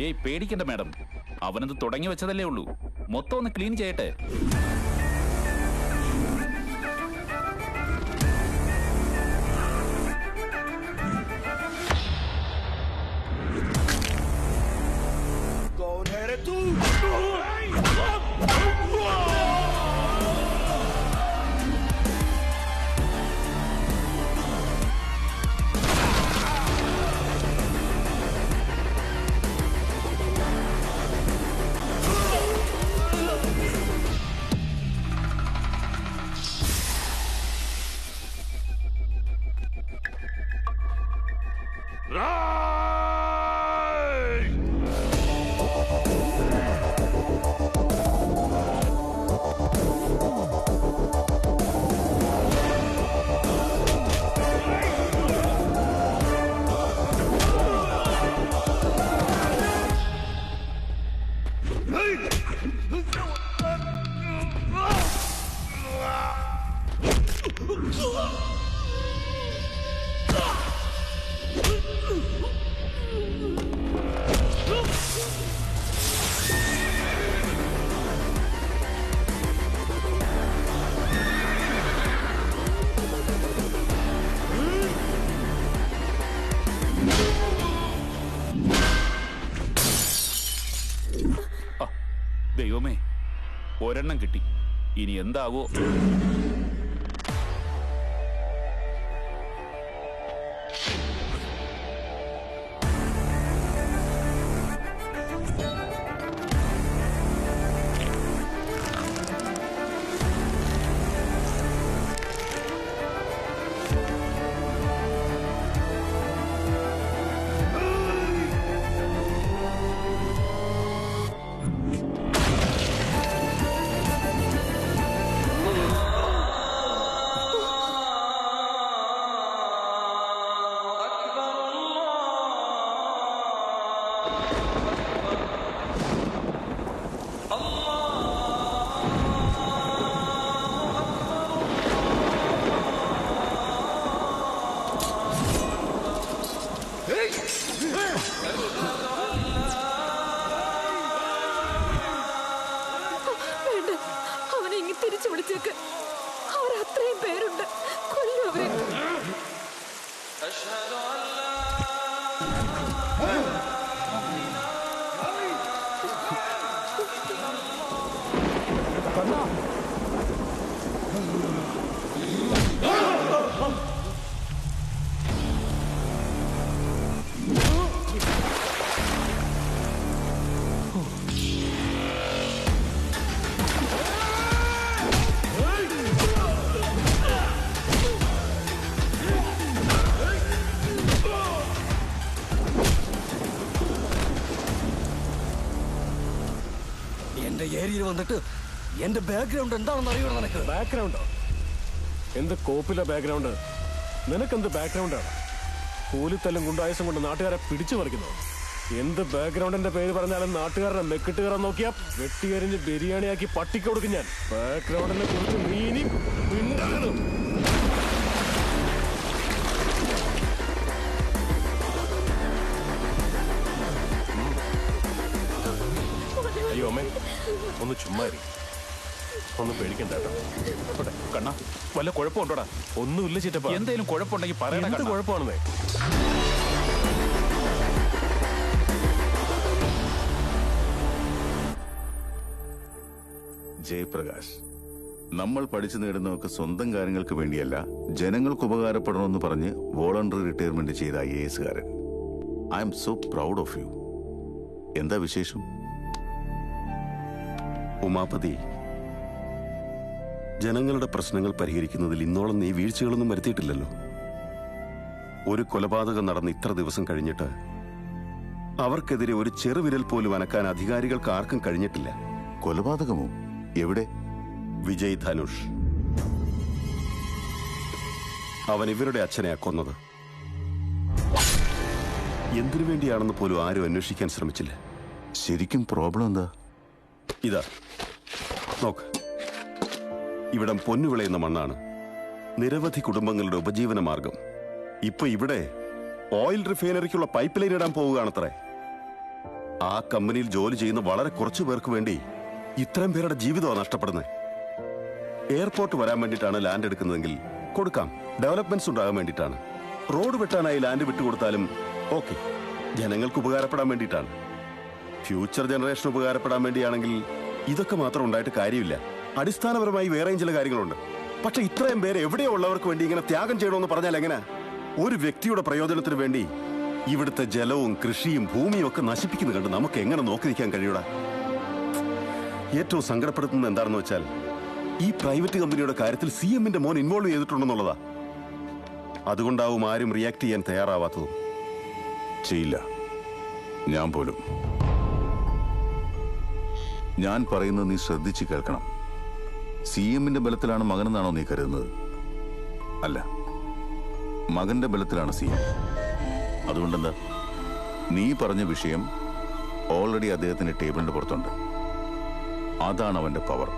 ഏയ് പേടിക്കണ്ട മാഡം, അവനത് തുടങ്ങി വെച്ചതല്ലേ ഉള്ളൂ. മൊത്തം ഒന്ന് ക്ലീൻ ചെയ്യട്ടെ. ദൈവമേ, ഒരെണ്ണം കിട്ടി. ഇനി എന്താവോ? അവനെ ഇങ്ങ് തിരിച്ചു വിളിച്ചേക്ക്. അവർ അത്രയും പേരുണ്ട്, കൊല്ലു അവരെ. എന്റെ ഏരിയയിൽ വന്നിട്ട് എന്റെ ബാക്ക്ഗ്രൗണ്ട് എന്താണെന്ന് അറിയണം നിനക്ക്? ബാക്ക്ഗ്രൗണ്ടോ? എന്ത് കോപ്പിലെ ബാക്ക്ഗ്രൗണ്ട്? നിനക്കെന്ത് ബാക്ക്ഗ്രൗണ്ടാണ്? കൂലിത്തല്ലും ഗുണ്ടായുസം കൊണ്ട് നാട്ടുകാരെ പിടിച്ചു പറിക്കുന്നു. എന്ത് ബാക്ക്ഗ്രൗണ്ടിന്റെ പേര് പറഞ്ഞാലും നാട്ടുകാരുടെ മെക്കിട്ട് കയറാൻ നോക്കിയാ വെട്ടിയരിഞ്ഞ് ബിരിയാണിയാക്കി പട്ടിക്ക് കൊടുക്കും ഞാൻ. ബാക്ക്ഗ്രൗണ്ടിനെ കുറിച്ച് നീ ഇനി മിണ്ടരുത്. അയ്യോ അമ്മേ, ഒന്ന് ചുമ്മാ ഒന്നും പേടിക്കണ്ട. കണ്ണാ, വല്ല കുഴപ്പമുണ്ടോടാ? ഒന്നുമില്ല ചിറ്റപ്പ. എന്തെങ്കിലും കുഴപ്പമുണ്ടെങ്കിൽ പറയണ. എന്ത് കുഴപ്പമാണെന്നേ? ജയപ്രകാശ്, നമ്മൾ പഠിച്ചു നേടുന്നതൊക്കെ സ്വന്തം കാര്യങ്ങൾക്ക് വേണ്ടിയല്ല, ജനങ്ങൾക്ക് ഉപകാരപ്പെടണമെന്ന് പറഞ്ഞ് വോളണ്ടറി റിട്ടയർമെന്റ് ചെയ്ത IAS കാരൻ. I am so proud of you. എന്താ വിശേഷം? ഉമാപതി, ജനങ്ങളുടെ പ്രശ്നങ്ങൾ പരിഹരിക്കുന്നതിൽ ഇന്നോളം നീ വീഴ്ചകളൊന്നും വരുത്തിയിട്ടില്ലല്ലോ. ഒരു കൊലപാതകം നടന്ന് ഇത്ര ദിവസം കഴിഞ്ഞിട്ട് അവർക്കെതിരെ ഒരു ചെറുവിരൽ പോലും അനക്കാൻ അധികാരികൾക്ക് ആർക്കും കഴിഞ്ഞിട്ടില്ല. കൊലപാതകമോ? എവിടെ? വിജയ് ധനുഷ്. അവൻ ഇവരുടെ അച്ഛനെയാ കൊന്നത്. എന്തിനു വേണ്ടിയാണെന്ന് പോലും ആരും അന്വേഷിക്കാൻ ശ്രമിച്ചില്ല. ശരിക്കും പ്രോബ്ലം എന്താ? ഇതാ നോക്ക്, ഇവിടം പൊന്നുവിളയുന്ന മണ്ണാണ്. നിരവധി കുടുംബങ്ങളുടെ ഉപജീവന മാർഗം. ഇപ്പൊ ഇവിടെ ഓയിൽ റിഫൈനറിക്കുള്ള പൈപ്പ് ലൈൻ ഇടാൻ പോവുകയാണത്രേ. ആ കമ്പനിയിൽ ജോലി ചെയ്യുന്ന വളരെ കുറച്ചു പേർക്ക് വേണ്ടി ഇത്രയും പേരുടെ ജീവിതമാണ് നഷ്ടപ്പെടുന്നത്. എയർപോർട്ട് വരാൻ വേണ്ടിയിട്ടാണ് ലാൻഡ് എടുക്കുന്നതെങ്കിൽ കൊടുക്കാം, ഡെവലപ്മെന്റ്സ് ഉണ്ടാകാൻ വേണ്ടിയിട്ടാണ്. റോഡ് വെട്ടാനായി ലാൻഡ് വിട്ടുകൊടുത്താലും ഓക്കെ, ജനങ്ങൾക്ക് ഉപകാരപ്പെടാൻ വേണ്ടിയിട്ടാണ്. ഫ്യൂച്ചർ ജനറേഷൻ ഉപകാരപ്പെടാൻ വേണ്ടിയാണെങ്കിൽ ഇതൊക്കെ മാത്രം ഉണ്ടായിട്ട് കാര്യമില്ല. അടിസ്ഥാനപരമായി വേറെയും ചില കാര്യങ്ങളുണ്ട്. പക്ഷെ ഇത്രയും പേര് എവിടെയോ ഉള്ളവർക്ക് വേണ്ടി ഇങ്ങനെ ത്യാഗം ചെയ്യണമെന്ന് പറഞ്ഞാൽ എങ്ങനെ? ഒരു വ്യക്തിയുടെ പ്രയോജനത്തിന് വേണ്ടി ഇവിടുത്തെ ജലവും കൃഷിയും ഭൂമിയും ഒക്കെ നശിപ്പിക്കുന്നത് കണ്ട് നമുക്ക് എങ്ങനെ നോക്കി നിൽക്കാൻ കഴിയൂടാ? ഏറ്റവും സങ്കടപ്പെടുത്തുന്നത് എന്താണെന്ന് വെച്ചാൽ ഈ പ്രൈവറ്റ് കമ്പനിയുടെ കാര്യത്തിൽ CM-ന്റെ മോൻ ഇൻവോൾവ് ചെയ്തിട്ടുണ്ടെന്നുള്ളതാ. അതുകൊണ്ടാവും ആരും റിയാക്ട് ചെയ്യാൻ തയ്യാറാവാത്തതും. ചെയ്യില്ല, ഞാൻ പോലും. ഞാൻ പറയുന്നത് നീ ശ്രദ്ധിച്ച് കേൾക്കണം. CM-ന്റെ ബലത്തിലാണ് മകനെന്നാണോ നീ കരുതുന്നത്? അല്ല, മകന്റെ ബലത്തിലാണ് CM. അതുകൊണ്ടെന്താ, നീ പറഞ്ഞ വിഷയം ഓൾറെഡി അദ്ദേഹത്തിന്റെ ടേബിളിന്റെ പുറത്തുണ്ട്. അതാണ് അവന്റെ പവർ.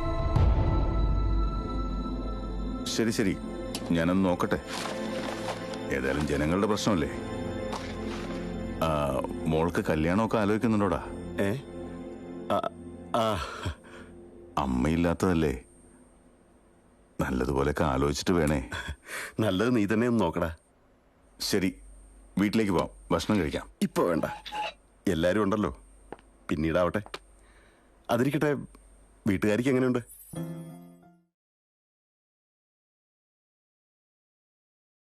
ശരി ശരി, ഞാനൊന്ന് നോക്കട്ടെ. ഏതായാലും ജനങ്ങളുടെ പ്രശ്നമല്ലേ. മോൾക്ക് കല്യാണമൊക്കെ ആലോചിക്കുന്നുണ്ടോടാ? അമ്മയില്ലാത്തതല്ലേ, നല്ലതുപോലെയൊക്കെ ആലോചിച്ചിട്ട് വേണേ. നല്ലത് നീ തന്നെ ഒന്ന് നോക്കടാ. ശരി, വീട്ടിലേക്ക് പോവാം, ഭക്ഷണം കഴിക്കാം. ഇപ്പൊ വേണ്ട, എല്ലാരും ഉണ്ടല്ലോ, പിന്നീടാവട്ടെ. അതിരിക്കട്ടെ, വീട്ടുകാരിക്ക് എങ്ങനെയുണ്ട്?